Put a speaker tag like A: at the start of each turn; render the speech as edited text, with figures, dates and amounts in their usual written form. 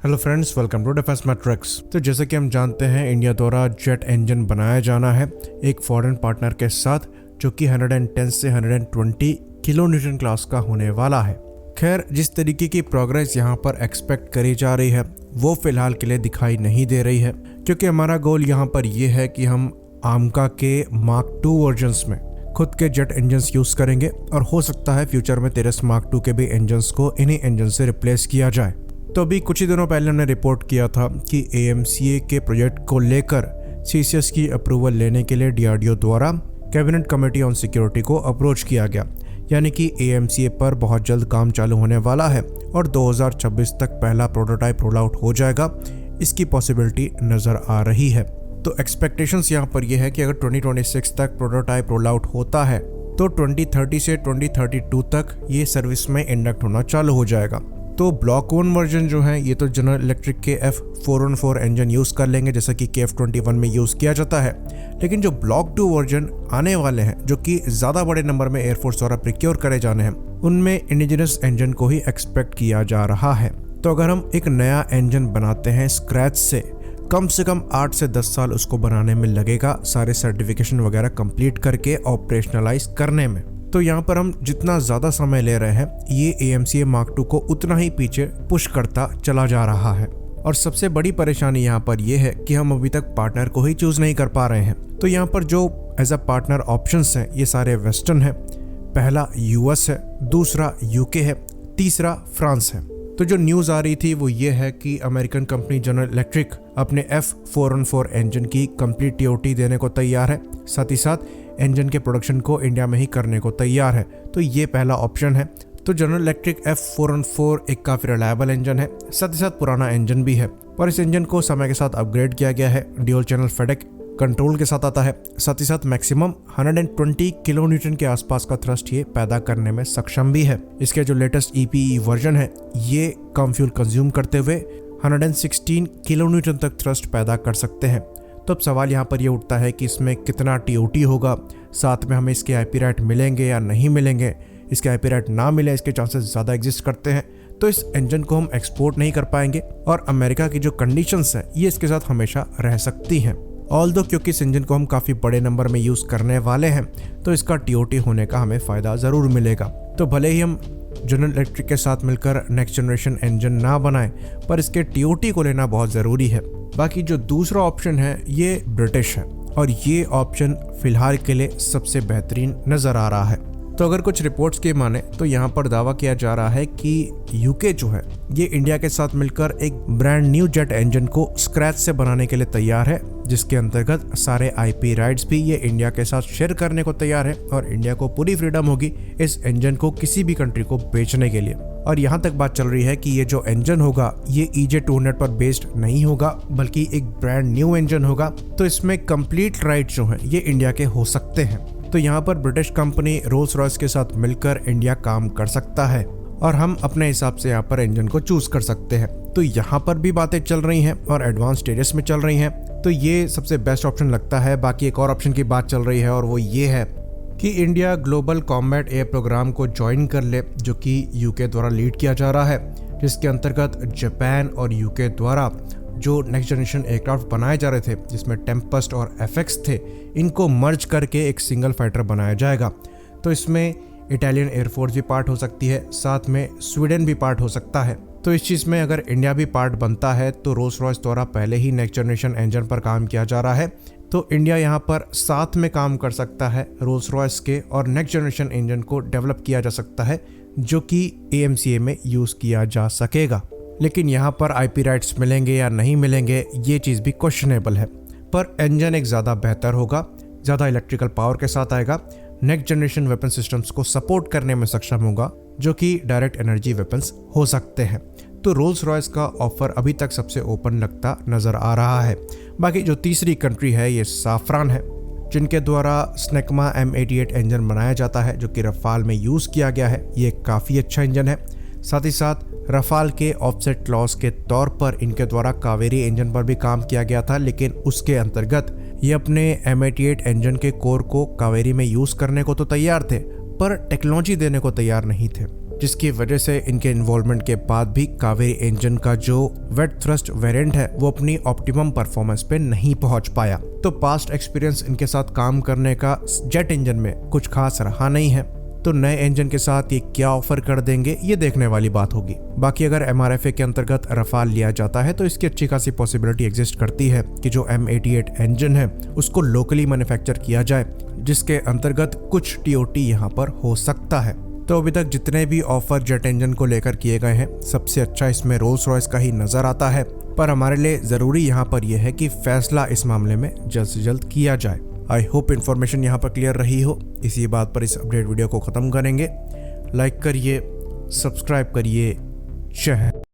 A: Hello friends, welcome to Defence Matrix. तो जैसे कि हम जानते हैं, इंडिया द्वारा जेट इंजन बनाया जाना है एक फॉरेन पार्टनर के साथ, जो कि 110 से 120 किलो न्यूटन क्लास का होने वाला है। खैर, जिस तरीके की प्रोग्रेस यहाँ पर एक्सपेक्ट करी जा रही है वो फिलहाल के लिए दिखाई नहीं दे रही है, क्योंकि हमारा गोल यहाँ पर यह है कि हम आमका के मार्क 2 वर्जन्स में खुद के जेट इंजन्स यूज करेंगे और हो सकता है फ्यूचर में तेरस मार्क 2 के भी इंजन्स को इन्हीं इंजन से रिप्लेस किया जाए। तो अभी कुछ ही दिनों पहले हमने रिपोर्ट किया था कि AMCA के प्रोजेक्ट को लेकर CCS की अप्रूवल लेने के लिए DRDO द्वारा कैबिनेट कमेटी ऑन सिक्योरिटी को अप्रोच किया गया, यानी कि AMCA पर बहुत जल्द काम चालू होने वाला है और 2026 तक पहला प्रोटोटाइप रोल आउट हो जाएगा, इसकी पॉसिबिलिटी नज़र आ रही है। तो एक्सपेक्टेशंस यहाँ पर यह है कि अगर 2026 तक प्रोटोटाइप रोल आउट होता है तो 2030 से 2032 तक ये सर्विस में इंडक्ट होना चालू हो जाएगा। तो ब्लॉक 1 वर्जन जो है ये तो जनरल इलेक्ट्रिक के F414 इंजन यूज़ कर लेंगे, जैसा कि KF21 में यूज़ किया जाता है। लेकिन जो ब्लॉक 2 वर्जन आने वाले हैं, जो कि ज़्यादा बड़े नंबर में एयरफोर्स द्वारा प्रिक्योर करे जाने हैं, उनमें इंडिजिनस इंजन को ही एक्सपेक्ट किया जा रहा है। तो अगर हम एक नया इंजन बनाते हैं स्क्रैच से कम 8 से 10 साल उसको बनाने में लगेगा, सारे सर्टिफिकेशन वगैरह कंप्लीट करके ऑपरेशनलाइज करने में। तो यहाँ पर हम जितना ज़्यादा समय ले रहे हैं, ये AMCA मार्क 2 को उतना ही पीछे पुश करता चला जा रहा है। और सबसे बड़ी परेशानी यहाँ पर यह है कि हम अभी तक पार्टनर को ही चूज़ नहीं कर पा रहे हैं। तो यहाँ पर जो एज अ पार्टनर ऑप्शंस हैं ये सारे वेस्टर्न है। पहला US है, दूसरा UK है, तीसरा फ्रांस है। तो जो न्यूज़ आ रही थी वो ये है कि अमेरिकन कंपनी जनरल इलेक्ट्रिक अपने F414 इंजन की कंप्लीट TOT देने को तैयार है, साथ ही साथ इंजन के प्रोडक्शन को इंडिया में ही करने को तैयार है। तो ये पहला ऑप्शन है। तो जनरल इलेक्ट्रिक F414 एक काफ़ी रिलायबल इंजन है, साथ ही साथ पुराना इंजन भी है, पर इस इंजन को समय के साथ अपग्रेड किया गया है। ड्यूल चैनल फेडेक कंट्रोल के साथ आता है, साथ ही साथ मैक्सिमम 120 किलो न्यूटन के आसपास का थ्रस्ट ये पैदा करने में सक्षम भी है। इसके जो लेटेस्ट EPE वर्जन है ये कम फ्यूल कंज्यूम करते हुए 116 किलो न्यूटन तक थ्रस्ट पैदा कर सकते हैं। तो अब सवाल यहाँ पर ये उठता है कि इसमें कितना TOT होगा, साथ में हमें इसके IP राइट मिलेंगे या नहीं मिलेंगे। इसके IP राइट ना मिले इसके चांसेस ज़्यादा एग्जिस्ट करते हैं, तो इस इंजन को हम एक्सपोर्ट नहीं कर पाएंगे और अमेरिका की जो कंडीशंस हैं ये इसके साथ हमेशा रह सकती हैं। ऑल्दो क्योंकि इस इंजन को हम काफ़ी बड़े नंबर में यूज़ करने वाले हैं, तो इसका TOT होने का हमें फ़ायदा ज़रूर मिलेगा। तो भले ही हम जनरल इलेक्ट्रिक के साथ मिलकर नेक्स्ट जनरेशन इंजन ना बनाएं, पर इसके TOT को लेना बहुत ज़रूरी है। बाकी जो दूसरा ऑप्शन है ये ब्रिटिश है और ये ऑप्शन फिलहाल के लिए सबसे बेहतरीन नज़र आ रहा है। तो अगर कुछ रिपोर्ट्स के माने तो यहाँ पर दावा किया जा रहा है कि UK जो है ये इंडिया के साथ मिलकर एक ब्रांड न्यू जेट इंजन को स्क्रैच से बनाने के लिए तैयार है, जिसके अंतर्गत सारे IP राइट्स भी ये इंडिया के साथ शेयर करने को तैयार है और इंडिया को पूरी फ्रीडम होगी इस इंजन को किसी भी कंट्री को बेचने के लिए। और यहाँ तक बात चल रही है कि ये जो इंजन होगा ये EJ200 पर बेस्ड नहीं होगा, बल्कि एक ब्रांड न्यू इंजन होगा। तो इसमें कंप्लीट राइट जो है ये इंडिया के हो सकते हैं। तो यहाँ पर ब्रिटिश कंपनी रोल्स रॉयस के साथ मिलकर इंडिया काम कर सकता है और हम अपने हिसाब से यहाँ पर इंजन को चूज कर सकते हैं। तो यहाँ पर भी बातें चल रही हैं और एडवांस स्टेजेस में चल रही हैं, तो ये सबसे बेस्ट ऑप्शन लगता है। बाकी एक और ऑप्शन की बात चल रही है और वो ये है कि India global combat air programme को ज्वाइन कर ले, जो कि UK द्वारा लीड किया जा रहा है, जिसके अंतर्गत जापान और UK द्वारा जो नेक्स्ट जनरेशन एयरक्राफ्ट बनाए जा रहे थे, जिसमें टेम्पेस्ट और FX थे, इनको मर्ज करके एक सिंगल फाइटर बनाया जाएगा। तो इसमें इटालियन एयरफोर्स भी पार्ट हो सकती है, साथ में स्वीडन भी पार्ट हो सकता है। तो इस चीज़ में अगर इंडिया भी पार्ट बनता है तो रोल्स रॉयस द्वारा पहले ही नेक्स्ट जनरेशन इंजन पर काम किया जा रहा है, तो इंडिया यहाँ पर साथ में काम कर सकता है रोल्स रॉयस के और नेक्स्ट जनरेशन इंजन को डेवलप किया जा सकता है, जो कि AMCA में यूज़ किया जा सकेगा। लेकिन यहाँ पर IP राइट्स मिलेंगे या नहीं मिलेंगे ये चीज़ भी क्वेश्चनेबल है, पर इंजन एक ज़्यादा बेहतर होगा, ज़्यादा इलेक्ट्रिकल पावर के साथ आएगा, नेक्स्ट जनरेशन वेपन सिस्टम्स को सपोर्ट करने में सक्षम होगा, जो कि डायरेक्ट एनर्जी वेपन्स हो सकते हैं। तो रोल्स रॉयस का ऑफर अभी तक सबसे ओपन लगता नज़र आ रहा है। बाकी जो तीसरी कंट्री है ये साफरान है, जिनके द्वारा स्नेकमा M88 इंजन बनाया जाता है, जो कि रफाल में यूज़ किया गया है। ये काफ़ी अच्छा इंजन है। साथ ही साथ रफाल के ऑफसेट क्लॉज के तौर पर इनके द्वारा कावेरी इंजन पर भी काम किया गया था, लेकिन उसके अंतर्गत ये अपने M88 इंजन के कोर को कावेरी में यूज़ करने को तो तैयार थे, पर टेक्नोलॉजी देने को तैयार नहीं थे। जिसकी वजह से इनके इन्वॉल्वमेंट के बाद भी कावेरी इंजन का जो वेट थ्रस्ट वेरिएंट है वो अपनी ऑप्टिमम परफॉर्मेंस पे नहीं पहुंच पाया। तो पास्ट एक्सपीरियंस इनके साथ काम करने का जेट इंजन में कुछ खास रहा नहीं है। तो नए इंजन के साथ ये क्या ऑफर कर देंगे ये देखने वाली बात होगी। बाकी अगर MRFA के अंतर्गत रफाल लिया जाता है तो इसकी अच्छी खासी पॉसिबिलिटी एग्जिस्ट करती है कि जो M88 इंजन है उसको लोकली मैन्युफैक्चर किया जाए, जिसके अंतर्गत कुछ TOT यहाँ पर हो सकता है। तो अभी तक जितने भी ऑफर जेट इंजन को लेकर किए गए हैं सबसे अच्छा इसमें रोल्स रॉयस का ही नजर आता है, पर हमारे लिए जरूरी यहाँ पर यह है कि फैसला इस मामले में जल्द से जल्द किया जाए। आई होप इन्फॉर्मेशन यहाँ पर क्लियर रही हो। इसी बात पर इस अपडेट वीडियो को खत्म करेंगे। लाइक करिए, सब्सक्राइब करिए। जय हिंद।